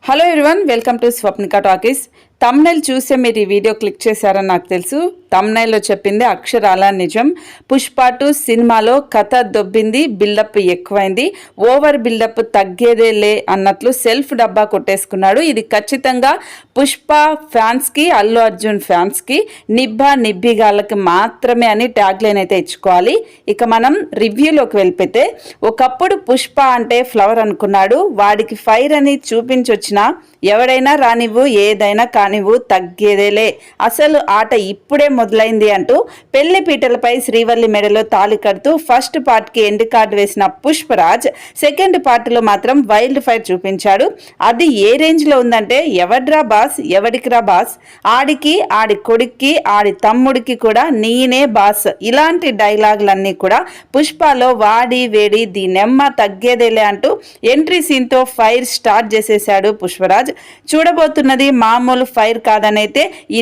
Hello everyone, welcome to Swapnika talkies. Thumbnail చూసే మీరు ఈ వీడియో క్లిక్ చేశారని నాకు తెలుసు. తమ్నైల్లో చెప్పింది అక్షరాల నిజం. పుష్ప 2 సినిమాలో కథ దొబ్బింది, బిల్డప్ ఎక్కువైంది, ఓవర్ బిల్డప్ తగ్గేదేలే అన్నట్లు సెల్ఫ్ డబ్బా కొట్టేసుకున్నాడు. ఇది ఖచ్చితంగా పుష్ప ఫ్యాన్స్కి, అల్లు అర్జున్ ఫ్యాన్స్కి, నిబ్బిగాళ్ళకి మాత్రమే అని ట్యాగ్ లైన్ అయితే ఇచ్చుకోవాలి. ఇక మనం రివ్యూలోకి వెళ్ళిపోతే, ఒకప్పుడు పుష్ప అంటే ఫ్లవర్ అనుకున్నాడు. వాడికి ఫైర్ అని చూపించొచ్చినా ఎవడైనా రానివ్వు, ఏదైనా కానివ్వు, తగ్గేదేలే, అసలు ఆట ఇప్పుడే మొదలైంది అంటూ పెళ్లి పీటలపై శ్రీవల్లి మెడలో తాళి కడుతూ ఫస్ట్ పార్ట్కి ఎండ్ కార్డు వేసిన పుష్పరాజ్ సెకండ్ పార్ట్లో మాత్రం వైల్డ్ ఫైర్ చూపించాడు. అది ఏ రేంజ్లో ఉందంటే, ఎవడ్రా బాస్, ఎవడికిరా బాస్, ఆడికి, ఆడి కొడుక్కి, ఆడి తమ్ముడికి కూడా నేనే బాస్, ఇలాంటి డైలాగులన్నీ కూడా పుష్పలో వాడి వేడి దీనెమ్మ తగ్గేదేలే అంటూ ఎంట్రీ సీన్తో ఫైర్ స్టార్ట్ చేసేశాడు పుష్పరాజ్. చూడబోతున్నది మామూలు ఫైర్ కాదనైతే ఈ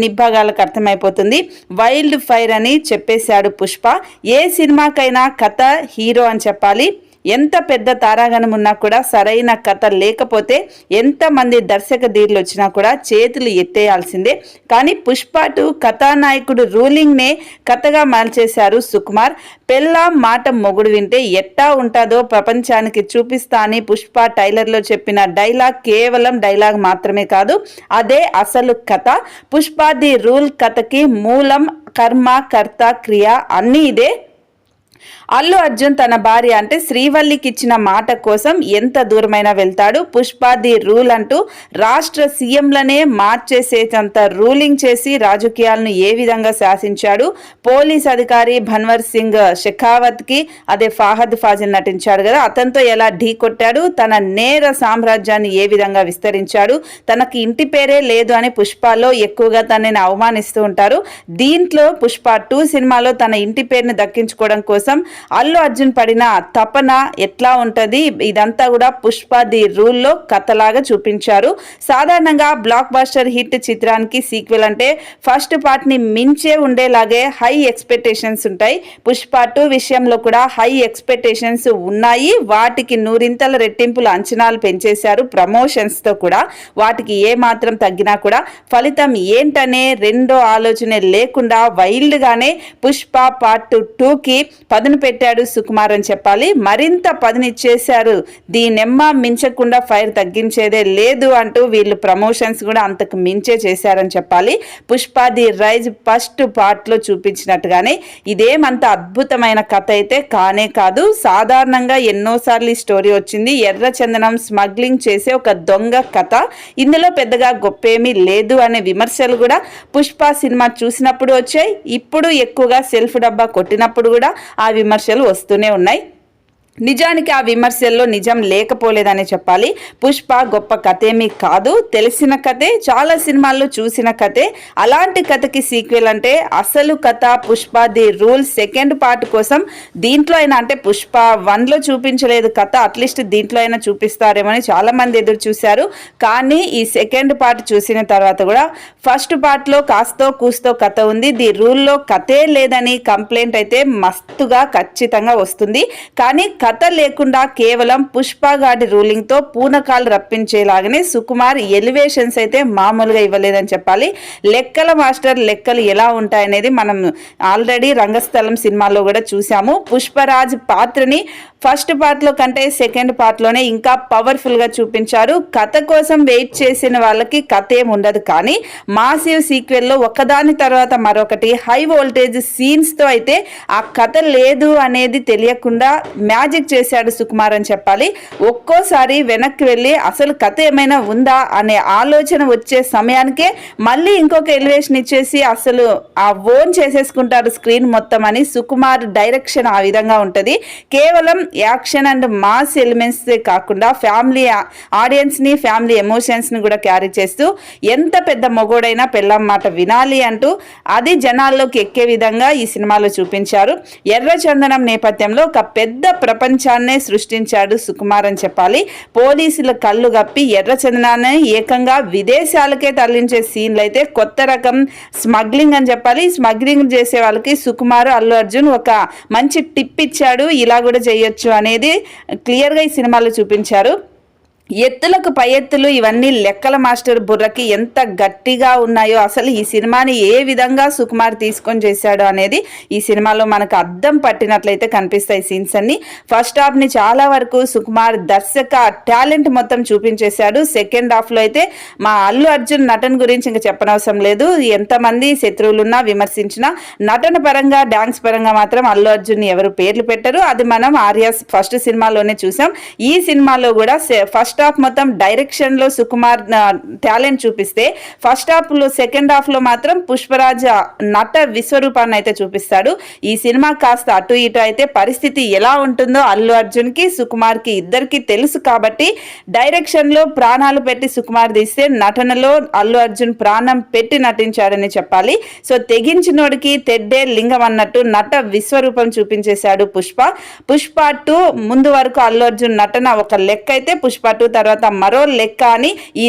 నిబ్బగాళ్ళకు అర్థమైపోతుంది. వైల్డ్ ఫైర్ అని చెప్పేశాడు పుష్ప. ఏ సినిమాకైనా కథ హీరో అని చెప్పాలి. ఎంత పెద్ద తారాగణం ఉన్నా కూడా సరైన కథ లేకపోతే ఎంతమంది దర్శక ధీరులు వచ్చినా కూడా చేతులు ఎత్తేయాల్సిందే. కానీ పుష్ప 2 కథానాయకుడు రూలింగ్నే కథగా మార్చేశారు సుకుమార్. పెళ్ళా మాట మొగుడు వింటే ఎట్టా ఉంటుందో ప్రపంచానికి చూపిస్తా అని పుష్ప టైలర్లో చెప్పిన డైలాగ్ కేవలం డైలాగ్ మాత్రమే కాదు, అదే అసలు కథ. పుష్ప ది రూల్ కథకి మూలం, కర్మ, కర్త, క్రియ అన్నీ ఇదే. అల్లు అర్జున్ తన భార్య అంటే శ్రీవల్లికి ఇచ్చిన మాట కోసం ఎంత దూరమైనా వెళ్తాడు. పుష్ప ది రూల్ అంటూ రాష్ట్ర సీఎంలనే మార్చేసేంత రూలింగ్ చేసి రాజకీయాలను ఏ విధంగా శాసించాడు. పోలీస్ అధికారి భన్వర్ సింగ్ షెకావత్కి, అదే ఫహద్ ఫాజిల్ నటించాడు కదా, అతనితో ఎలా ఢీ కొట్టాడు, తన నేర సామ్రాజ్యాన్ని ఏ విధంగా విస్తరించాడు. తనకి ఇంటి పేరే లేదు అని పుష్పలో ఎక్కువగా తనని అవమానిస్తూ ఉంటారు. దీంట్లో పుష్ప 2 సినిమాలో తన ఇంటి పేరుని దక్కించుకోవడం కోసం అల్లు అర్జున్ పడిన తపన ఎట్లా ఉంటది, ఇదంతా కూడా పుష్ప ది రూల్లో కథలాగా చూపించారు. సాధారణంగా బ్లాక్ బస్టర్ హిట్ చిత్రానికి సీక్వెల్ అంటే ఫస్ట్ పార్ట్ ని మించే ఉండేలాగే హై ఎక్స్పెక్టేషన్స్ ఉంటాయి. పుష్ప 2 విషయంలో కూడా హై ఎక్స్పెక్టేషన్స్ ఉన్నాయి. వాటికి నూరింతల రెట్టింపులు అంచనాలు పెంచేశారు ప్రమోషన్స్ తో కూడా. వాటికి ఏ మాత్రం తగ్గినా కూడా ఫలితం ఏంటనే రెండో ఆలోచన లేకుండా వైల్డ్ గానే పుష్ప పార్ట్ 2కి పదును పెట్టాడు సుకుమార్ అని చెప్పాలి. మరింత పదునిచ్చేశారు. దీనెమ్మ మించకుండా ఫైర్ తగ్గించేదే లేదు అంటూ వీళ్ళు ప్రమోషన్స్ కూడా అంతకు మించే చేశారని చెప్పాలి. పుష్ప ది రైజ్ ఫస్ట్ పార్ట్లో చూపించినట్టుగానే ఇదేమంత అద్భుతమైన కథ అయితే కానే కాదు. సాధారణంగా ఎన్నోసార్లు ఈ స్టోరీ వచ్చింది. ఎర్ర చందనం స్మగ్లింగ్ చేసే ఒక దొంగ కథ, ఇందులో పెద్దగా గొప్పేమీ లేదు అనే విమర్శలు కూడా పుష్ప సినిమా చూసినప్పుడు వచ్చాయి. ఇప్పుడు ఎక్కువగా సెల్ఫ్ డబ్బా కొట్టినప్పుడు కూడా ఆ విమర్శలు వస్తూనే ఉన్నాయి. నిజానికి ఆ విమర్శల్లో నిజం లేకపోలేదని చెప్పాలి. పుష్ప గొప్ప కథేమీ కాదు, తెలిసిన కథే, చాలా సినిమాల్లో చూసిన కథే. అలాంటి కథకి సీక్వెల్ అంటే అసలు కథ Pushpa the rule second part కోసం దీంట్లో అయినా, అంటే పుష్ప 1లో చూపించలేదు కథ, అట్లీస్ట్ దీంట్లో అయినా చూపిస్తారేమని చాలా మంది ఎదురు చూశారు. కానీ ఈ సెకండ్ పార్ట్ చూసిన తర్వాత కూడా ఫస్ట్ పార్ట్లో కాస్తో కూస్తో కథ ఉంది, ది రూల్లో కథే లేదని కంప్లైంట్ అయితే మస్తుగా ఖచ్చితంగా వస్తుంది. కానీ కథ లేకుండా కేవలం పుష్ప గాడి రూలింగ్ తో పూనకాలు రప్పించేలాగానే సుకుమార్ ఎలివేషన్స్ అయితే మామూలుగా ఇవ్వలేదని చెప్పాలి. లెక్కల మాస్టర్ లెక్కలు ఎలా ఉంటాయనేది మనం ఆల్రెడీ రంగస్థలం సినిమాలో కూడా చూసాము. పుష్పరాజ్ పాత్రని ఫస్ట్ పార్ట్లో కంటే సెకండ్ పార్ట్లోనే ఇంకా పవర్ఫుల్గా చూపించారు. కథ కోసం వెయిట్ చేసిన వాళ్ళకి కథ ఏం ఉండదు, కానీ మాసివ్ సీక్వెల్లో ఒకదాని తర్వాత మరొకటి హై వోల్టేజ్ సీన్స్తో అయితే ఆ కథ లేదు అనేది తెలియకుండా మ్యాజిక్ చేశాడు సుకుమార్ అని చెప్పాలి. ఒక్కోసారి వెనక్కి వెళ్ళి అసలు కథ ఏమైనా ఉందా అనే ఆలోచన వచ్చే సమయానికే మళ్ళీ ఇంకొక ఎలివేషన్ ఇచ్చేసి అసలు ఆ ఓన్ చేసేసుకుంటారు స్క్రీన్ మొత్తం అని సుకుమార్ డైరెక్షన్ ఆ విధంగా ఉంటుంది. కేవలం యాక్షన్ అండ్ మాస్ ఎలిమెంట్స్ కాకుండా ఫ్యామిలీ ఆడియన్స్ని, ఫ్యామిలీ ఎమోషన్స్ని కూడా క్యారీ చేస్తూ ఎంత పెద్ద మొగోడైనా పెళ్ళాం మాట వినాలి అంటూ అది జనాల్లోకి ఎక్కే విధంగా ఈ సినిమాలో చూపించారు. ఎర్ర చందనం నేపథ్యంలో ఒక పెద్ద ప్రపంచాన్నే సృష్టించాడు సుకుమార్ అని చెప్పాలి. పోలీసుల కళ్ళు గప్పి ఎర్ర చందనాన్ని ఏకంగా విదేశాలకే తరలించే సీన్లు అయితే కొత్త రకం స్మగ్లింగ్ అని చెప్పాలి. స్మగ్లింగ్ చేసే వాళ్ళకి సుకుమార్, అల్లు అర్జున్ ఒక మంచి టిప్ ఇచ్చాడు, ఇలా కూడా చేయొచ్చు అనేది క్లియర్గా ఈ సినిమాలో చూపించారు. ఎత్తులకు పై ఎత్తులు ఇవన్నీ లెక్కల మాస్టర్ బుర్రకి ఎంత గట్టిగా ఉన్నాయో, అసలు ఈ సినిమాని ఏ విధంగా సుకుమార్ తీసుకొని చేశాడో అనేది ఈ సినిమాలో మనకు అద్దం పట్టినట్లయితే కనిపిస్తాయి సీన్స్ అన్ని. ఫస్ట్ హాఫ్ని చాలా వరకు సుకుమార్ దర్శక టాలెంట్ మొత్తం చూపించేశాడు. సెకండ్ హాఫ్లో అయితే మా అల్లు అర్జున్ నటన గురించి ఇంకా చెప్పనవసరం లేదు. ఎంతమంది శత్రువులున్నా విమర్శించినా నటన పరంగా డాన్స్ పరంగా మాత్రం అల్లు అర్జున్ ఎవరు పేర్లు పెట్టరు. అది మనం ఆర్యాస్ ఫస్ట్ సినిమాలోనే చూసాం. ఈ సినిమాలో కూడా ఫస్ట్ హాఫ్ మొత్తం డైరెక్షన్ లో సుకుమార్ టాలెంట్ చూపిస్తే, ఫస్ట్ హాఫ్ లో సెకండ్ హాఫ్ లో మాత్రం పుష్పరాజ్ నట విశ్వరూపాన్ని అయితే చూపిస్తాడు. ఈ సినిమా కాస్త అటు ఇటు అయితే పరిస్థితి ఎలా ఉంటుందో అల్లు అర్జున్ కి సుకుమార్ కి ఇద్దరికి తెలుసు కాబట్టి డైరెక్షన్ లో ప్రాణాలు పెట్టి సుకుమార్ తీస్తే నటనలో అల్లు అర్జున్ ప్రాణం పెట్టి నటించాడని చెప్పాలి. సో తెగించినోడికి తెడ్డే లింగం అన్నట్టు నట విశ్వరూపం చూపించేశాడు పుష్ప 2 ముందు వరకు అల్లు అర్జున్ నటన ఒక లెక్క అయితే పుష్ప 2 తర్వాత మరో లెక్క అని ఈ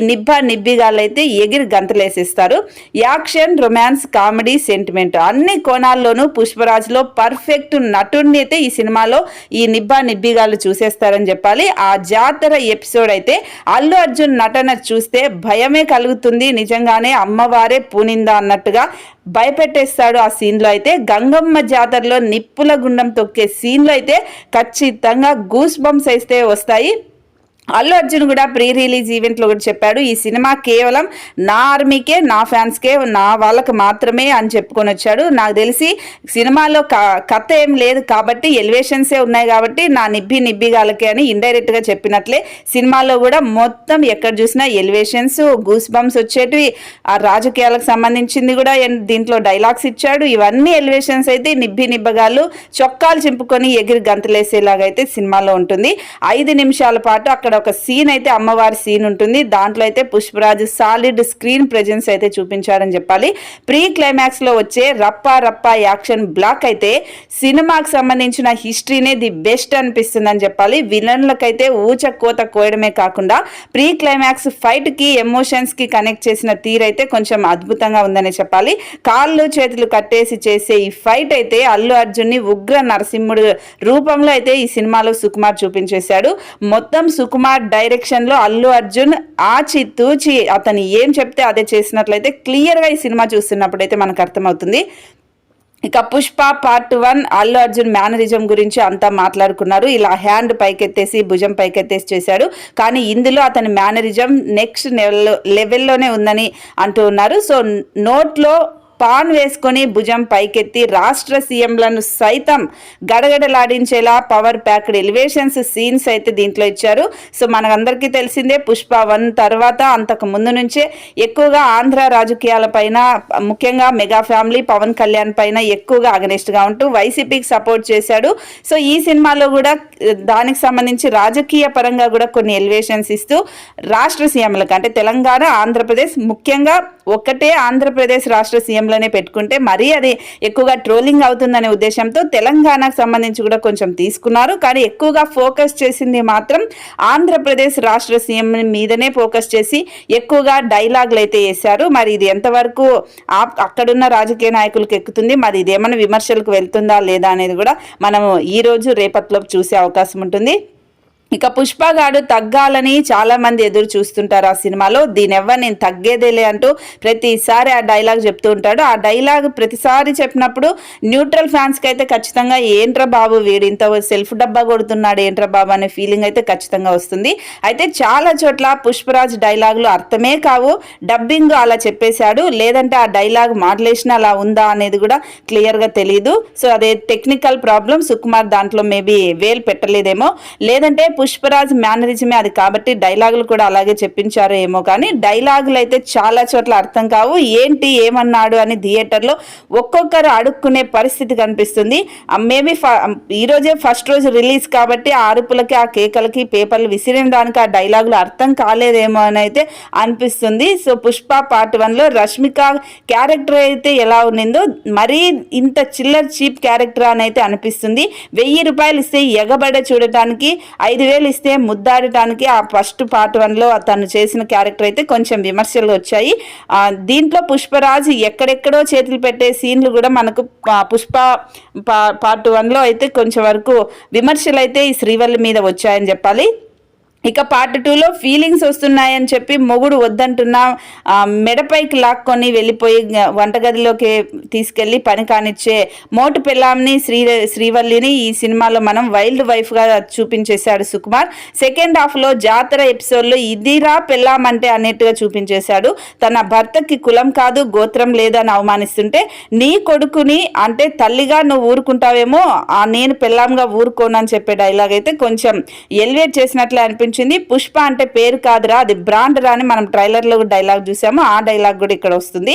నిబ్బిగాళ్ళైతే ఎగిరి గంతలేసిస్తారు. యాక్షన్, రొమాన్స్, కామెడీ, సెంటిమెంట్ అన్ని కోణాల్లోనూ పుష్పరాజ్లో పర్ఫెక్ట్ నటుడిని అయితే ఈ సినిమాలో ఈ నిబ్బిగాళ్ళు చూసేస్తారని చెప్పాలి. ఆ జాతర ఎపిసోడ్ అయితే అల్లు అర్జున్ నటన చూస్తే భయమే కలుగుతుంది. నిజంగానే అమ్మవారే పూనిందా అన్నట్టుగా భయపెట్టేస్తాడు ఆ సీన్లో అయితే. గంగమ్మ జాతరలో నిప్పుల గుండం తొక్కే సీన్లో అయితే ఖచ్చితంగా గూస్ బంప్స్ అయితే వస్తాయి. అల్లు అర్జున్ కూడా ప్రీ రిలీజ్ ఈవెంట్లో కూడా చెప్పాడు, ఈ సినిమా కేవలం నా ఆర్మీకే, నా ఫ్యాన్స్కే, నా వాళ్ళకి మాత్రమే అని చెప్పుకొని వచ్చాడు. నాకు తెలిసి సినిమాలో కథ ఏం లేదు కాబట్టి ఎలివేషన్సే ఉన్నాయి కాబట్టి నా నిబ్బిగాలకే అని ఇండైరెక్ట్గా చెప్పినట్లే సినిమాలో కూడా మొత్తం ఎక్కడ చూసినా ఎలివేషన్స్, గూస్ బంప్స్ వచ్చేటివి. ఆ రాజకీయాలకు సంబంధించింది కూడా దీంట్లో డైలాగ్స్ ఇచ్చాడు. ఇవన్నీ ఎలివేషన్స్ అయితే నిబ్బగాళ్ళు చొక్కాలు చింపుకొని ఎగిరి గంతులేసేలాగా అయితే సినిమాలో ఉంటుంది. 5 నిమిషాల పాటు అక్కడ ఒక సీన్ అయితే అమ్మవారి సీన్ ఉంటుంది. దాంట్లో అయితే పుష్పరాజ్ సాలిడ్ స్క్రీన్ ప్రెజెన్స్ అయితే చూపించాడని చెప్పాలి. ప్రీ క్లైమాక్స్ లో వచ్చే రప్పా యాక్షన్ బ్లాక్ అయితే సినిమాకి సంబంధించిన హిస్టరీనే ది బెస్ట్ అనిపిస్తుందని చెప్పాలి. విలన్లకైతే ఊచ కోత కోయడమే కాకుండా ప్రీ క్లైమాక్స్ ఫైట్ కి ఎమోషన్స్ కి కనెక్ట్ చేసిన తీరైతే కొంచెం అద్భుతంగా ఉందని చెప్పాలి. కాళ్ళు చేతులు కట్టేసి చేసే ఈ ఫైట్ అయితే అల్లు అర్జున్ ని ఉగ్ర నరసింహుడు రూపంలో అయితే ఈ సినిమాలో సుకుమార్ చూపించేశాడు. మొత్తం సుకుమార్ డైరెక్షన్ లో అల్లు అర్జున్ ఆచితూచి అతను ఏం చెప్తే అదే చేసినట్లయితే క్లియర్ గా ఈ సినిమా చూస్తున్నప్పుడు అయితే మనకు అర్థమవుతుంది. ఇక పుష్ప పార్ట్ 1 అల్లు అర్జున్ మేనరిజం గురించి అంతా మాట్లాడుకున్నారు. ఇలా హ్యాండ్ పైకెత్తేసి భుజం పైకెత్తేసి చేశాడు. కానీ ఇందులో అతని మేనరిజం నెక్స్ట్ లెవెల్లోనే ఉందని అంటూ ఉన్నారు. సో నోట్లో పాన్ వేసుకొని భుజం పైకెత్తి రాష్ట్ర సీఎంలను సైతం గడగడలాడించేలా పవర్ ప్యాక్డ్ ఎలివేషన్స్ సీన్స్ అయితే దీంట్లో ఇచ్చారు. సో మనకందరికీ తెలిసిందే పుష్ప 1 తర్వాత అంతకు ముందు నుంచే ఎక్కువగా ఆంధ్ర రాజకీయాల పైన, ముఖ్యంగా మెగా ఫ్యామిలీ పవన్ కళ్యాణ్ పైన ఎక్కువగా అగనెస్ట్గా ఉంటూ వైసీపీకి సపోర్ట్ చేశాడు. సో ఈ సినిమాలో కూడా దానికి సంబంధించి రాజకీయ పరంగా కూడా కొన్ని ఎలివేషన్స్ ఇస్తూ రాష్ట్ర సీఎంలకు అంటే తెలంగాణ, ఆంధ్రప్రదేశ్, ముఖ్యంగా ఒక్కటే ఆంధ్రప్రదేశ్ రాష్ట్ర సీఎంలోనే పెట్టుకుంటే మరీ అది ఎక్కువగా ట్రోలింగ్ అవుతుందనే ఉద్దేశంతో తెలంగాణకు సంబంధించి కూడా కొంచెం తీసుకున్నారు. కానీ ఎక్కువగా ఫోకస్ చేసింది మాత్రం ఆంధ్రప్రదేశ్ రాష్ట్ర సీఎం మీదనే ఫోకస్ చేసి ఎక్కువగా డైలాగులు అయితే వేశారు. మరి ఇది ఎంతవరకు అక్కడున్న రాజకీయ నాయకులకు ఎక్కుతుంది, మరి ఇదేమైనా విమర్శలకు వెళ్తుందా లేదా అనేది కూడా మనము ఈరోజు రేపట్లో చూసే అవకాశం ఉంటుంది. ఇక పుష్పగాడు తగ్గాలని చాలా మంది ఎదురు చూస్తుంటారు ఆ సినిమాలో. దీని ఎవ్వరు నేను తగ్గేదేలే అంటూ ప్రతిసారి ఆ డైలాగ్ చెప్తూ ఉంటాడు. ఆ డైలాగ్ ప్రతిసారి చెప్పినప్పుడు న్యూట్రల్ ఫ్యాన్స్కి అయితే ఖచ్చితంగా ఏంట్రా బాబు వీడు ఇంత సెల్ఫ్ డబ్బా కొడుతున్నాడు ఏంట్రా బాబు అనే ఫీలింగ్ అయితే ఖచ్చితంగా వస్తుంది. అయితే చాలా చోట్ల పుష్పరాజ్ డైలాగులు అర్థమే కావు, డబ్బింగ్ అలా చెప్పేశాడు, లేదంటే ఆ డైలాగ్ మాడ్యులేషన్ అలా ఉందా అనేది కూడా క్లియర్గా తెలియదు. సో అదే టెక్నికల్ ప్రాబ్లం, సుకుమార్ దాంట్లో మేబీ వేలు పెట్టలేదేమో, లేదంటే పుష్పరాజ్ మేనరిజమే అది కాబట్టి డైలాగులు కూడా అలాగే చెప్పించారు ఏమో. కానీ డైలాగులు అయితే చాలా చోట్ల అర్థం కావు, ఏంటి ఏమన్నాడు అని థియేటర్లో ఒక్కొక్కరు అడుక్కునే పరిస్థితి కనిపిస్తుంది. మేబీ ఈరోజే ఫస్ట్ రోజు రిలీజ్ కాబట్టి ఆ అరుపులకి ఆ కేకలకి పేపర్లు విసిరిన దానికి ఆ డైలాగులు అర్థం కాలేదేమో అని అయితే అనిపిస్తుంది. సో పుష్ప పార్ట్ 1లో రష్మిక క్యారెక్టర్ అయితే ఎలా ఉన్నిందో మరీ ఇంత చిల్లర్ చీప్ క్యారెక్టర్ అని అయితే అనిపిస్తుంది. 1000 రూపాయలు ఇస్తే ఎగబడ చూడటానికి 5000 ఇస్తే ముద్దాడటానికి ఆ ఫస్ట్ పార్ట్ 1లో తను చేసిన క్యారెక్టర్ అయితే కొంచెం విమర్శలు వచ్చాయి. దీంట్లో పుష్పరాజ్ ఎక్కడెక్కడో చేతులు పెట్టే సీన్లు కూడా మనకు పుష్ప పార్ట్ 1లో అయితే కొంచెం వరకు విమర్శలు అయితే ఈ శ్రీవల్లి మీద వచ్చాయని చెప్పాలి. ఇక పార్ట్ 2లో ఫీలింగ్స్ వస్తున్నాయని చెప్పి మొగుడు వద్దంటున్నా మెడపైకి లాక్కొని వెళ్ళిపోయి వంటగదిలోకి తీసుకెళ్లి పని కానిచ్చే మోటు పెళ్ళాంని శ్రీవల్లిని ఈ సినిమాలో మనం వైల్డ్ వైఫ్గా చూపించేశాడు సుకుమార్. సెకండ్ హాఫ్లో జాతర ఎపిసోడ్లో ఇదిరా పెళ్ళాం అంటే అన్నట్టుగా చూపించేశాడు. తన భర్తకి కులం కాదు గోత్రం లేదని అవమానిస్తుంటే నీ కొడుకుని అంటే తల్లిగా నువ్వు ఊరుకుంటావేమో నేను పెళ్ళాంగా ఊరుకోనని చెప్పే డైలాగ్ అయితే కొంచెం ఎలివేట్ చేసినట్లే అనిపించింది. పుష్ప అంటే పేరు కాదురా అది బ్రాండ్ రా అని మనం ట్రైలర్లో డైలాగ్ చూసాము. ఆ డైలాగ్ కూడా ఇక్కడ వస్తుంది.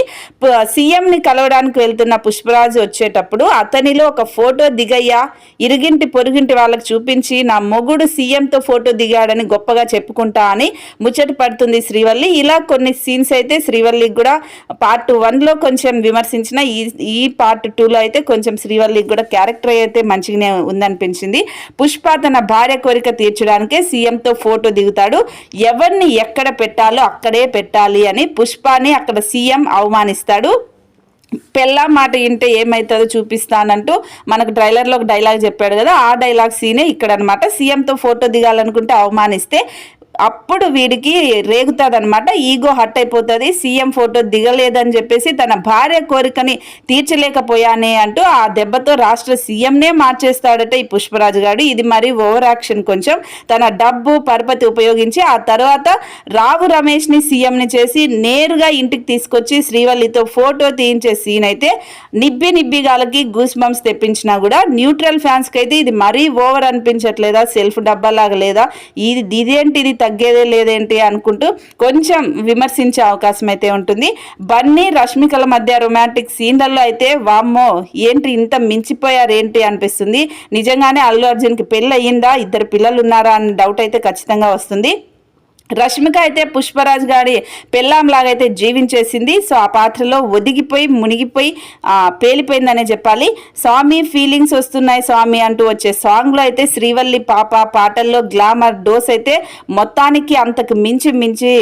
సీఎంని కలవడానికి వెళ్తున్న పుష్పరాజు వచ్చేటప్పుడు అతనిలో ఒక ఫోటో దిగయ్యా ఇరుగింటి పొరుగింటి వాళ్ళకి చూపించి నా మొగుడు సీఎంతో ఫోటో దిగాడని గొప్పగా చెప్పుకుంటా అని ముచ్చట పడుతుంది శ్రీవల్లి. ఇలా కొన్ని సీన్స్ అయితే శ్రీవల్లికి కూడా పార్ట్ 1లో కొంచెం విమర్శించిన ఈ పార్ట్ 2లో అయితే కొంచెం శ్రీవల్లికి కూడా క్యారెక్టర్ అయితే మంచిగానే ఉందనిపించింది. పుష్ప తన భార్య కోరిక తీర్చడానికే సీఎంతో ఫోటో దిగుతాడు. ఎవరిని ఎక్కడ పెట్టాలో అక్కడే పెట్టాలి అని పుష్పాని అక్కడ సీఎం అవమానిస్తాడు. పెళ్ళా మాట వింటే ఏమవుతుందో చూపిస్తానంటూ మనకు ట్రైలర్లో ఒక డైలాగ్ చెప్పాడు కదా, ఆ డైలాగ్ సీనే ఇక్కడ అనమాట. సీఎంతో ఫోటో దిగాలనుకుంటే అవమానిస్తే అప్పుడు వీడికి రేగుతుంది అనమాట, ఈగో హట్ అయిపోతుంది. సీఎం ఫోటో దిగలేదని చెప్పేసి తన భార్య కోరికని తీర్చలేకపోయానే అంటూ ఆ దెబ్బతో రాష్ట్ర సీఎంనే మార్చేస్తాడట ఈ పుష్పరాజు గారు. ఇది మరి ఓవర్ యాక్షన్ కొంచెం. తన డబ్బు పరపతి ఉపయోగించి ఆ తర్వాత రావు రమేష్ని సీఎంని చేసి నేరుగా ఇంటికి తీసుకొచ్చి శ్రీవల్లితో ఫోటో తీయించే సీన్ అయితే నిబ్బిగాలకి గూస్ బంప్స్ తెప్పించినా కూడా న్యూట్రల్ ఫ్యాన్స్కి అయితే ఇది మరీ ఓవర్ అనిపించట్లేదా, సెల్ఫ్ డబ్బాలాగా లేదా, ఇదేంటిది తగ్గేదే లేదేంటి అనుకుంటూ కొంచెం విమర్శించే అవకాశం అయితే ఉంటుంది. బన్నీ రష్మికల మధ్య రొమాంటిక్ సీన్లలో అయితే వామ్మో ఏంటి ఇంత మించిపోయారేంటి అనిపిస్తుంది. నిజంగానే అల్లు అర్జున్కి పెళ్ళి అయ్యిందా, 2 పిల్లలు ఉన్నారా అనే డౌట్ అయితే ఖచ్చితంగా వస్తుంది. రష్మిక అయితే పుష్పరాజ్ గారి పెళ్ళాంలాగైతే జీవించేసింది. సో ఆ పాత్రలో ఒదిగిపోయి మునిగిపోయి పేలిపోయిందనే చెప్పాలి. స్వామి ఫీలింగ్స్ వస్తున్నాయి స్వామి అంటూ వచ్చే సాంగ్లో అయితే శ్రీవల్లి పాటల్లో గ్లామర్ డోస్ అయితే మొత్తానికి అంతకు మించి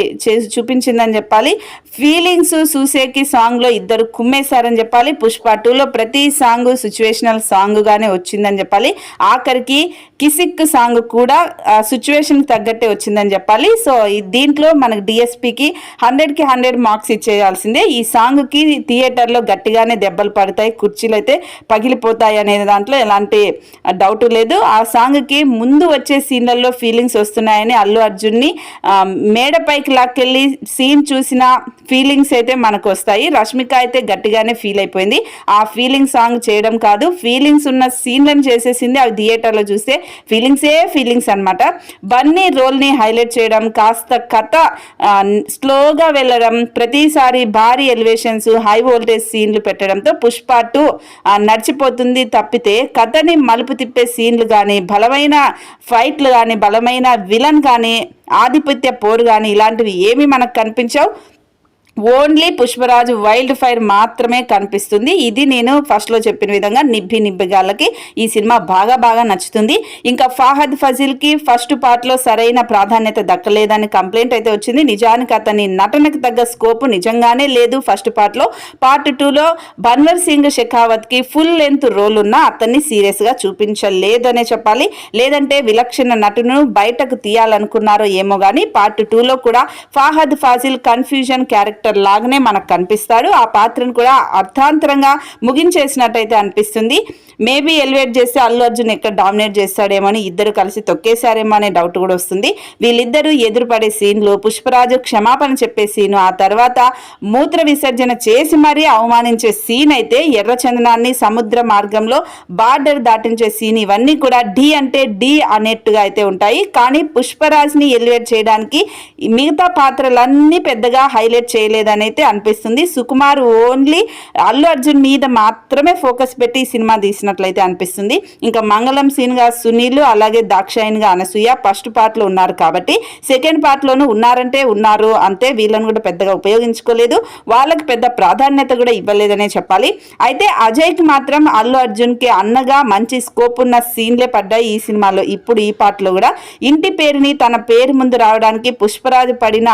చూపించిందని చెప్పాలి. ఫీలింగ్స్ చూసేకి సాంగ్లో 2 కుమ్మేశారని చెప్పాలి. పుష్ప 2లో ప్రతి సాంగ్ సిచ్యువేషనల్ సాంగ్గానే వచ్చిందని చెప్పాలి. ఆఖరికి కిసిక్ సాంగ్ కూడా సిచ్యువేషన్కి తగ్గట్టే వచ్చిందని చెప్పాలి. సో దీంట్లో మనకు డిఎస్పికి 100కి 100 మార్క్స్ ఇచ్చేయాల్సిందే. ఈ సాంగ్కి థియేటర్లో గట్టిగానే దెబ్బలు పడతాయి, కుర్చీలు అయితే పగిలిపోతాయి అనే దాంట్లో ఎలాంటి డౌట్ లేదు. ఆ సాంగ్కి ముందు వచ్చే సీన్లలో ఫీలింగ్స్ వస్తున్నాయని అల్లు అర్జున్ని మేడపైకి లాక్కెళ్ళి సీన్ చూసిన ఫీలింగ్స్ అయితే మనకు వస్తాయి. రష్మిక అయితే గట్టిగానే ఫీల్ అయిపోయింది. ఆ ఫీలింగ్ సాంగ్ చేయడం కాదు, ఫీలింగ్స్ ఉన్న సీన్లను చేసేసింది. అవి థియేటర్లో చూస్తే ఫీలింగ్స్ అనమాట. బన్నీ రోల్ని హైలైట్ చేయడం, కాస్త కథ స్లోగా వెళ్ళడం, ప్రతిసారి భారీ ఎలివేషన్స్ హై వోల్టేజ్ సీన్లు పెట్టడంతో పుష్ప 2 నడిచిపోతుంది తప్పితే కథని మలుపు తిప్పే సీన్లు కానీ, బలమైన ఫైట్లు కానీ, బలమైన విలన్ కానీ, ఆధిపత్య పోరు కానీ ఇలాంటివి ఏమీ మనకు కనిపించవు. ఓన్లీ పుష్పరాజు వైల్డ్ ఫైర్ మాత్రమే కనిపిస్తుంది. ఇది నేను ఫస్ట్లో చెప్పిన విధంగా నిబ్బిగాళ్ళకి ఈ సినిమా బాగా నచ్చుతుంది. ఇంకా ఫహద్ ఫజిల్కి ఫస్ట్ పార్ట్లో సరైన ప్రాధాన్యత దక్కలేదని కంప్లైంట్ అయితే వచ్చింది. నిజానికి అతని నటనకు తగ్గ స్కోప్ నిజంగానే లేదు ఫస్ట్ పార్ట్లో. పార్ట్ 2లో బన్వర్ సింగ్ షెకావత్కి ఫుల్ లెంత్ రోల్ ఉన్న అతన్ని సీరియస్గా చూపించలేదనే చెప్పాలి. లేదంటే విలక్షణ నటును బయటకు తీయాలనుకున్నారో ఏమో కానీ పార్ట్ 2లో కూడా ఫహద్ ఫాజిల్ కన్ఫ్యూజన్ క్యారెక్టర్ లాగానే మనకు కనిపిస్తాడు. ఆ పాత్రను కూడా అర్థాంతరంగా ముగించేసినట్టయితే అనిపిస్తుంది. మేబీ ఎలివేట్ చేస్తే అల్లు అర్జున్ ఎక్కడ డామినేట్ చేస్తాడేమో అని, 2 కలిసి తొక్కేశారేమో అనే డౌట్ కూడా వస్తుంది. వీళ్ళిద్దరూ ఎదురుపడే సీన్లు, పుష్పరాజు క్షమాపణ చెప్పే సీను, ఆ తర్వాత మూత్ర విసర్జన చేసి మరీ అవమానించే సీన్ అయితే, ఎర్రచందనాన్ని సముద్ర మార్గంలో బార్డర్ దాటించే సీన్, ఇవన్నీ కూడా డి అంటే డి అనేట్టుగా అయితే ఉంటాయి. కానీ పుష్పరాజ్ని ఎలివేట్ చేయడానికి మిగతా పాత్రలన్నీ పెద్దగా హైలైట్ చేయలేదనైతే అనిపిస్తుంది. సుకుమార్ ఓన్లీ అల్లు అర్జున్ మీద మాత్రమే ఫోకస్ పెట్టి ఈ సినిమా తీసినట్లయితే అనిపిస్తుంది. ఇంకా మంగళం సీన్గా సునీల్, అలాగే దాక్షాయినిగా అనసూయ ఫస్ట్ పార్ట్లో ఉన్నారు కాబట్టి సెకండ్ పార్ట్లోనూ ఉన్నారంటే ఉన్నారు అంతే. వీళ్ళని కూడా పెద్దగా ఉపయోగించుకోలేదు, వాళ్ళకి పెద్ద ప్రాధాన్యత కూడా ఇవ్వలేదనే చెప్పాలి. అయితే అజయ్కి మాత్రం అల్లు అర్జున్కి అన్నగా మంచి స్కోప్ ఉన్న సీన్లే పడ్డాయి ఈ సినిమాలో. ఇప్పుడు ఈ పార్ట్లో కూడా ఇంటి పేరుని తన పేరు ముందు రావడానికి పుష్పరాజు పడిన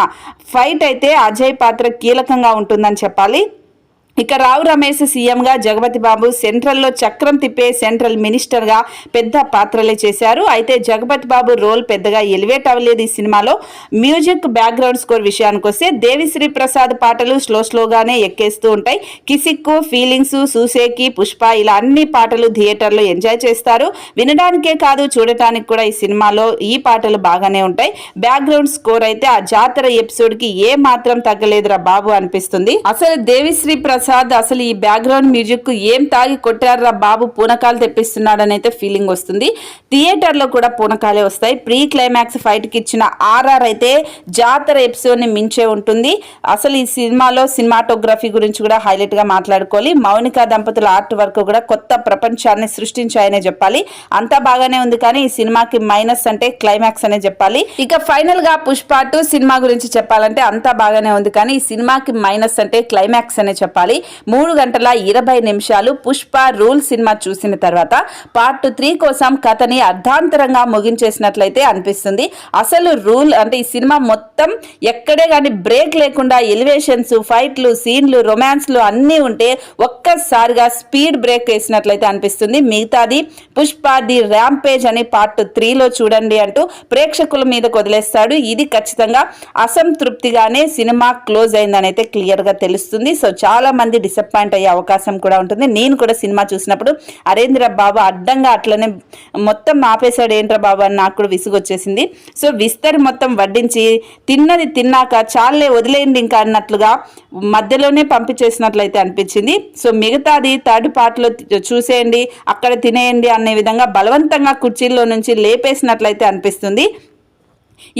ఫైట్ అయితే అజయ్ పాత్ర కీలకంగా ఉంటుందని చెప్పాలి. ఇక రావు రమేష్ సీఎంగా, జగపతి బాబు సెంట్రల్లో చక్రం తిప్పే సెంట్రల్ మినిస్టర్గా పెద్ద పాత్రలే చేశారు. అయితే జగపతి బాబు రోల్ పెద్దగా ఎలివేట్ అవ్వలేదు ఈ సినిమాలో. మ్యూజిక్, బ్యాక్గ్రౌండ్ స్కోర్ విషయానికి వస్తే దేవిశ్రీ ప్రసాద్ పాటలు స్లోగానే ఎక్కేస్తూ ఉంటాయి. కిసిక్కు, ఫీలింగ్స్, సూసేకి, పుష్ప ఇలా అన్ని పాటలు థియేటర్లో ఎంజాయ్ చేస్తారు. వినడానికే కాదు చూడటానికి కూడా ఈ సినిమాలో ఈ పాటలు బాగానే ఉంటాయి. బ్యాక్గ్రౌండ్ స్కోర్ అయితే ఆ జాతర ఎపిసోడ్కి ఏ మాత్రం తగ్గలేదురా బాబు అనిపిస్తుంది. అసలు దేవిశ్రీ ప్రసాద్ అసలు ఈ బ్యాక్గ్రౌండ్ మ్యూజిక్ ఏం తాగి కొట్టారా బాబు, పూనకాలు తెప్పిస్తున్నాడని అయితే ఫీలింగ్ వస్తుంది. థియేటర్లో కూడా పూనకాలే వస్తాయి. ప్రీ క్లైమాక్స్ ఫైట్కి ఇచ్చిన ఆర్ఆర్ అయితే జాతర ఎపిసోడ్ని మించే ఉంటుంది. అసలు ఈ సినిమాలో సినిమాటోగ్రఫీ గురించి కూడా హైలైట్గా మాట్లాడుకోవాలి. మౌనిక దంపతుల ఆర్ట్ వర్క్ కూడా కొత్త ప్రపంచాన్ని సృష్టించాయనే చెప్పాలి. అంతా బాగానే ఉంది, కానీ ఈ సినిమాకి మైనస్ అంటే క్లైమాక్స్ అనే చెప్పాలి. ఇక ఫైనల్ గా పుష్ప 2 సినిమా గురించి చెప్పాలంటే అంతా బాగానే ఉంది, కానీ ఈ సినిమాకి మైనస్ అంటే క్లైమాక్స్ అనే చెప్పాలి. 3 గంటల 20 నిమిషాలు పుష్ప రూల్ సినిమా చూసిన తర్వాత పార్ట్ 3 కోసం కథని అర్ధాంతరంగా ముగించేసినట్లయితే అనిపిస్తుంది. అసలు రూల్ అంటే ఈ సినిమా మొత్తం ఎక్కడే కానీ బ్రేక్ లేకుండా ఎలివేషన్స్, ఫైట్లు, సీన్లు, రొమాన్స్లు అన్నీ ఉంటే ఒక్కసారిగా స్పీడ్ బ్రేక్ వేసినట్లయితే అనిపిస్తుంది. మిగతాది పుష్ప ది ర్యాంపేజ్ అని పార్ట్ 3లో చూడండి అంటూ ప్రేక్షకుల మీద వదిలేస్తాడు. ఇది ఖచ్చితంగా అసంతృప్తిగానే సినిమా క్లోజ్ అయిందని అయితే క్లియర్ గా తెలుస్తుంది. సో చాలా మంది డిసప్పాయింట్ అయ్యే అవకాశం కూడా ఉంటుంది. నేను కూడా సినిమా చూసినప్పుడు అరేంద్ర బాబు అడ్డంగా అట్లనే మొత్తం ఆపేశాడు ఏంట్రా బాబు అని నాకు కూడా విసుగు వచ్చేసింది. సో విస్తరి మొత్తం వడ్డించి తిన్నది తిన్నాక చాలే వదిలేయండి ఇంకా అన్నట్లుగా మధ్యలోనే పంపించేసినట్లయితే అనిపించింది. సో మిగతాది థర్డ్ పార్ట్లో చూసేయండి, అక్కడ తినేయండి అనే విధంగా బలవంతంగా కుర్చీల్లో నుంచి లేపేసినట్లయితే అనిపిస్తుంది.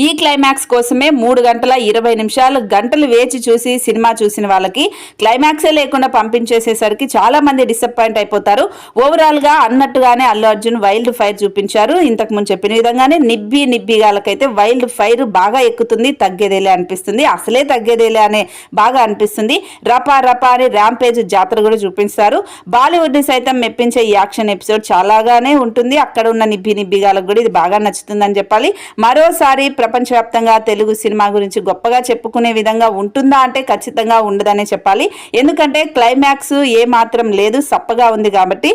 ఈ క్లైమాక్స్ కోసమే 3 గంటల 20 నిమిషాలు గంటలు వేచి చూసి సినిమా చూసిన వాళ్ళకి క్లైమాక్సే లేకుండా పంపించేసేసరికి చాలా మంది డిసప్పాయింట్ అయిపోతారు. ఓవరాల్ గా అన్నట్టుగానే అల్లు అర్జున్ వైల్డ్ ఫైర్ చూపించారు. ఇంతకు ముందు చెప్పిన విధంగానే నిబ్బిగాలకైతే వైల్డ్ ఫైర్ బాగా ఎక్కుతుంది, తగ్గేదేలే అనిపిస్తుంది. అసలే తగ్గేదేలే అనే బాగా అనిపిస్తుంది. రపా అని ర్యాంపేజ్ జాతర కూడా చూపిస్తారు. బాలీవుడ్ ని సైతం మెప్పించే ఈ యాక్షన్ ఎపిసోడ్ చాలాగానే ఉంటుంది. అక్కడ ఉన్న నిబ్బిగాలకు కూడా ఇది బాగా నచ్చుతుందని చెప్పాలి. మరోసారి ప్రపంచవ్యాప్తంగా తెలుగు సినిమా గురించి గొప్పగా చెప్పుకునే విధంగా ఉంటుందా అంటే ఖచ్చితంగా ఉండదనే చెప్పాలి. ఎందుకంటే క్లైమాక్స్ ఏ మాత్రం లేదు, సప్పగా ఉంది. కాబట్టి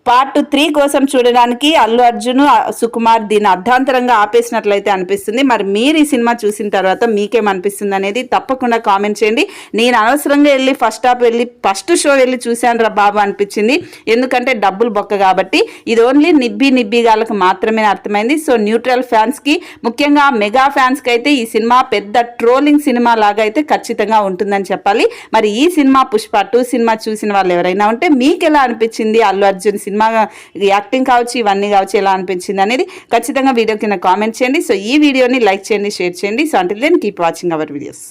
పార్ట్ 3 కోసం చూడడానికి అల్లు అర్జున్, సుకుమార్ దీన్ని అర్ధాంతరంగా ఆపేసినట్లయితే అనిపిస్తుంది. మరి మీరు ఈ సినిమా చూసిన తర్వాత మీకేమనిపిస్తుంది అనేది తప్పకుండా కామెంట్ చేయండి. నేను అనవసరంగా వెళ్ళి ఫస్ట్ షో వెళ్ళి చూశాను రా బాబు అనిపించింది. ఎందుకంటే డబ్బులు బొక్క కాబట్టి. ఇది ఓన్లీ నిబ్బిగాళ్ళకి మాత్రమే అర్థమైంది. సో న్యూట్రల్ ఫ్యాన్స్కి, ముఖ్యంగా మెగా ఫ్యాన్స్కి అయితే ఈ సినిమా పెద్ద ట్రోలింగ్ సినిమా లాగా అయితే ఖచ్చితంగా ఉంటుందని చెప్పాలి. మరి ఈ సినిమా పుష్ప 2 సినిమా చూసిన వాళ్ళు ఎవరైనా ఉంటే మీకు ఎలా అనిపించింది, అల్లు అర్జున్ సినిమా యాక్టింగ్ కావచ్చు, ఇవన్నీ కావచ్చు, ఎలా అనిపించింది అనేది ఖచ్చితంగా వీడియో కింద కామెంట్ చేయండి. సో ఈ వీడియోని లైక్ చేయండి, షేర్ చేయండి. So until then keep watching our videos.